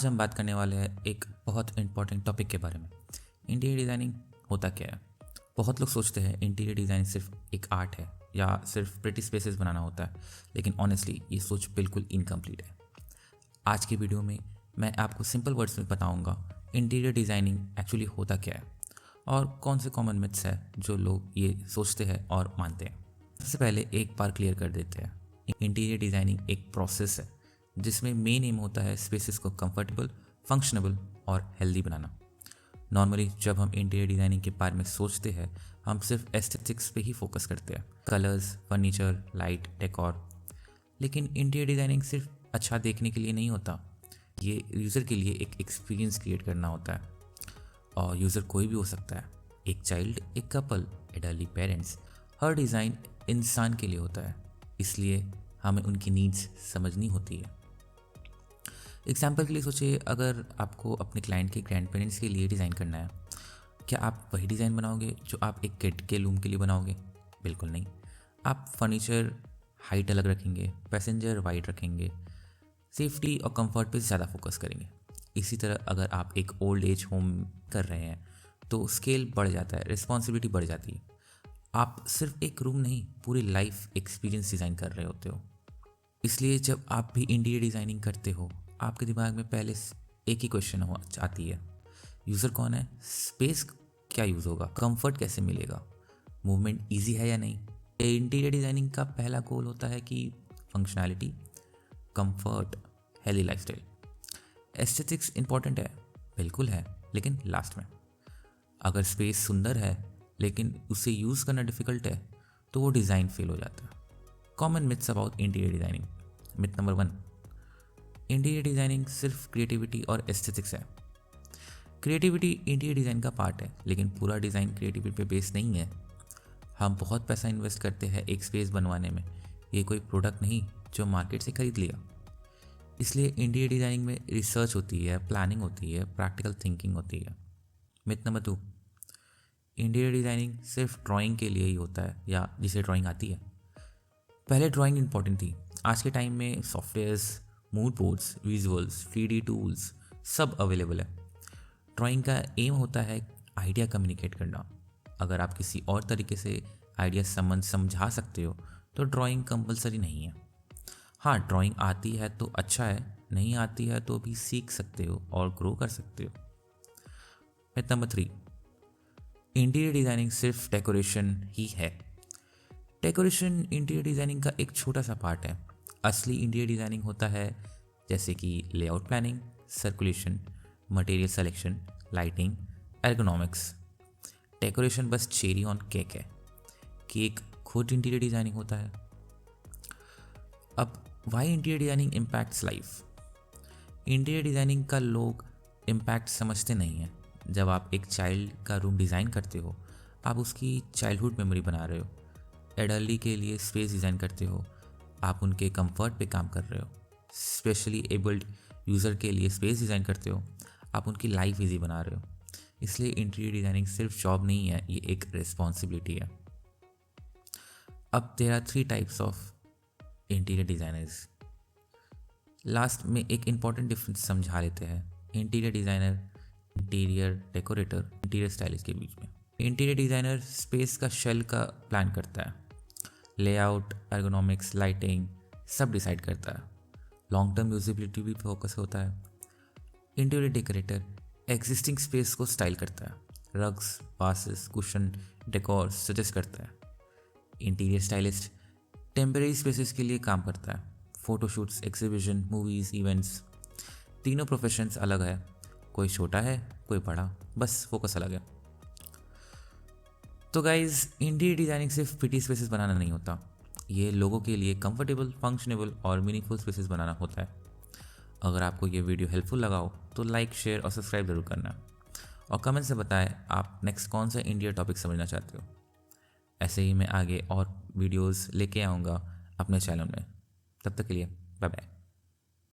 आज हम बात करने वाले हैं एक बहुत इंपॉर्टेंट टॉपिक के बारे में। इंटीरियर डिज़ाइनिंग होता क्या है? बहुत लोग सोचते हैं इंटीरियर डिज़ाइनिंग सिर्फ एक आर्ट है या सिर्फ प्रिटी स्पेसेस बनाना होता है, लेकिन ऑनेस्टली ये सोच बिल्कुल इनकम्प्लीट है। आज की वीडियो में मैं आपको सिंपल वर्ड्स में बताऊंगा इंटीरियर डिज़ाइनिंग एक्चुअली होता क्या है और कौन से कॉमन मिथ्स है जो लोग ये सोचते हैं और मानते हैं। सबसे पहले एक बार क्लियर कर देते हैं, इंटीरियर डिज़ाइनिंग एक प्रोसेस है जिसमें मेन एम होता है स्पेसेस को कंफर्टेबल, फंक्शनेबल और हेल्दी बनाना। नॉर्मली जब हम इंटीरियर डिज़ाइनिंग के बारे में सोचते हैं हम सिर्फ एस्थेटिक्स पे ही फोकस करते हैं, कलर्स, फर्नीचर, लाइट, डेकोर। लेकिन इंटीरियर डिज़ाइनिंग सिर्फ अच्छा देखने के लिए नहीं होता, ये यूज़र के लिए एक एक्सपीरियंस क्रिएट करना होता है। और यूज़र कोई भी हो सकता है, एक चाइल्ड, एक कपल, एडल्टली पेरेंट्स। हर डिज़ाइन इंसान के लिए होता है, इसलिए हमें उनकी नीड्स समझनी होती है। एग्जाम्पल के लिए सोचिए, अगर आपको अपने क्लाइंट के ग्रैंड पेरेंट्स के लिए डिज़ाइन करना है, क्या आप वही डिज़ाइन बनाओगे जो आप एक किड के रूम के लिए बनाओगे? बिल्कुल नहीं। आप फर्नीचर हाइट अलग रखेंगे, पैसेंजर वाइड रखेंगे, सेफ्टी और कंफर्ट पे ज़्यादा फोकस करेंगे। इसी तरह अगर आप एक ओल्ड एज होम कर रहे हैं तो स्केल बढ़ जाता है, रिस्पॉन्सिबिलिटी बढ़ जाती है। आप सिर्फ एक रूम नहीं, पूरी लाइफ एक्सपीरियंस डिज़ाइन कर रहे होते हो। इसलिए जब आप भी इंटीरियर डिज़ाइनिंग करते हो आपके दिमाग में पहले एक ही क्वेश्चन हो आती है, यूज़र कौन है, स्पेस क्या यूज़ होगा, कंफर्ट कैसे मिलेगा, मूवमेंट ईजी है या नहीं। इंटीरियर डिज़ाइनिंग का पहला गोल होता है कि functionality, comfort, healthy lifestyle. Aesthetics important है, बिल्कुल है, लेकिन लास्ट में। अगर स्पेस सुंदर है लेकिन उसे यूज़ करना डिफ़िकल्ट है तो वो डिज़ाइन फेल हो जाता है। Common myths about interior designing. Myth number 1, interior designing सिर्फ क्रिएटिविटी और एस्थेटिक्स है। क्रिएटिविटी इंटीरियर डिज़ाइन का पार्ट है, लेकिन पूरा डिज़ाइन क्रिएटिविटी पे बेस नहीं है। हम बहुत पैसा इन्वेस्ट करते हैं एक स्पेस बनवाने में, ये कोई प्रोडक्ट नहीं जो मार्केट से खरीद लिया। इसलिए इंटीरियर डिज़ाइनिंग में रिसर्च होती है, प्लानिंग होती है, प्रैक्टिकल थिंकिंग होती है। मिथ नंबर 2, इंटीरियर डिज़ाइनिंग सिर्फ ड्राइंग के लिए ही होता है या जिसे ड्राइंग आती है। पहले ड्राइंग इंपॉर्टेंट थी, आज के टाइम में softwares, mood boards, visuals, 3D tools सब अवेलेबल है। ड्राइंग का एम होता है आइडिया कम्युनिकेट करना। अगर आप किसी और तरीके से आइडिया समझा सकते हो तो ड्राइंग कंपलसरी नहीं है। हाँ, ड्राइंग आती है तो अच्छा है, नहीं आती है तो भी सीख सकते हो और ग्रो कर सकते हो। मिथ नंबर 3, इंटीरियर डिज़ाइनिंग सिर्फ डेकोरेशन ही है। डेकोरेशन इंटीरियर डिज़ाइनिंग का एक छोटा सा पार्ट है। असली इंटीरियर डिज़ाइनिंग होता है जैसे कि layout planning, circulation, material selection, lighting, ergonomics. Decoration बस चेरी ऑन केक है, केक खुद इंटीरियर डिज़ाइनिंग होता है। अब why interior designing impacts life. Interior designing का लोग इम्पैक्ट समझते नहीं हैं। जब आप एक चाइल्ड का रूम डिज़ाइन करते हो आप उसकी चाइल्डहुड मेमोरी बना रहे हो। एडल्टली के लिए स्पेस डिज़ाइन करते हो, आप उनके कंफर्ट पे काम कर रहे हो। स्पेशली एबल्ड यूज़र के लिए स्पेस डिज़ाइन करते हो, आप उनकी लाइफ इजी बना रहे हो। इसलिए इंटीरियर डिज़ाइनिंग सिर्फ जॉब नहीं है, ये एक रिस्पॉन्सिबिलिटी है। अब there are 3 types of interior designers. Last में एक इम्पॉर्टेंट डिफरेंस समझा लेते हैं interior designer, interior decorator, interior stylist के बीच में। इंटीरियर डिज़ाइनर स्पेस का शेल का प्लान करता है, लेआउट, एर्गोनॉमिक्स, लाइटिंग सब डिसाइड करता है। लॉन्ग टर्म यूजिबिलिटी भी फोकस होता है। इंटीरियर डेकोरेटर एग्जिस्टिंग स्पेस को स्टाइल करता है, rugs, vases, cushion, decor suggest करता है। इंटीरियर स्टाइलिस्ट टेम्परेरी स्पेसेस के लिए काम करता है, फोटोशूट्स, एग्जीबिशन, मूवीज़, इवेंट्स। तीनों प्रोफेशंस अलग है, कोई छोटा है कोई बड़ा, बस फोकस अलग है। तो गाइज, इंटीरियर डिज़ाइनिंग सिर्फ प्रिटी स्पेसेस बनाना नहीं होता, ये लोगों के लिए कंफर्टेबल, फंक्शनेबल और मीनिंगफुल स्पेसेस बनाना होता है। अगर आपको ये वीडियो हेल्पफुल लगा हो तो लाइक, शेयर और सब्सक्राइब जरूर करना, और कमेंट से बताएं आप नेक्स्ट कौन सा इंटीरियर टॉपिक समझना चाहते हो। ऐसे ही मैं आगे और वीडियोस लेके आऊँगा अपने चैनल में। तब तक के लिए बाय बाय।